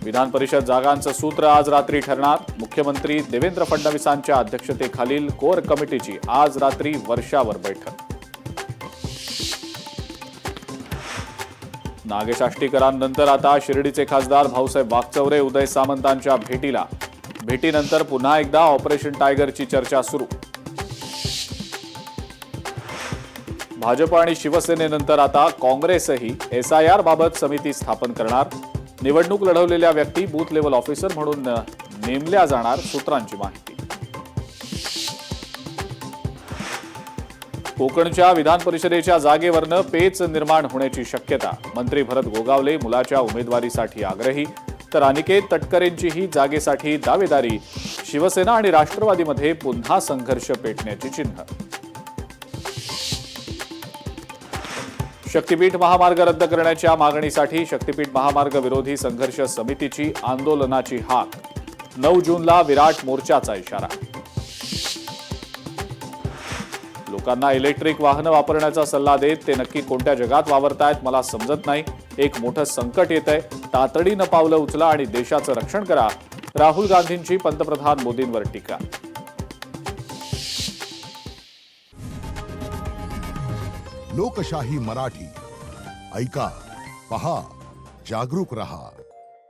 विधान परिषद जागांचं सूत्र आज रात्री ठरणार। मुख्यमंत्री देवेंद्र फडणवीसांच्या अध्यक्षतेखालील कोर कमिटीची आज रात्री वर्षावर बैठक। नागेश आष्टीकरांनंतर आता शिर्डीचे खासदार भाऊसाहेब वाकचौरे उदय सामंतांच्या भेटीनंतर पुन्हा एकदा ऑपरेशन टायगरची चर्चा सुरू। भाजप आणि शिवसेनेनंतर आता काँग्रेसही एसआयआर बाबत समिती स्थापन करणार। निवडणूक लढवलेल्या व्यक्ती बूथ लेव्हल ऑफिसर म्हणून नेमल्या जाणार, सूत्रांची माहिती। कोकणच्या विधान परिषदेच्या जागेवरनं पेच निर्माण होण्याची शक्यता। मंत्री भरत गोगावले मुलाच्या उमेदवारीसाठी आग्रही, तर अनिकेत तटकरेंचीही जागेसाठी दावेदारी। शिवसेना आणि राष्ट्रवादीमध्ये पुन्हा संघर्ष पेटण्याची चिन्ह। शक्तीपीठ महामार्ग रद्द करण्याच्या मागणीसाठी शक्तीपीठ महामार्ग विरोधी संघर्ष समितीची आंदोलनाची हाक। 9 जूनला विराट मोर्चाचा इशारा। लोकांना इलेक्ट्रिक वाहनं वापरण्याचा सल्ला देत ते नक्की कोणत्या जगात वावरतायत मला समजत नाही। एक मोठं संकट येतंय, तातडीनं पावलं उचला आणि देशाचं रक्षण करा। राहुल गांधींची पंतप्रधान मोदींवर टीका। लोकशाही मराठी ऐका, पहा, जागरूक रहा।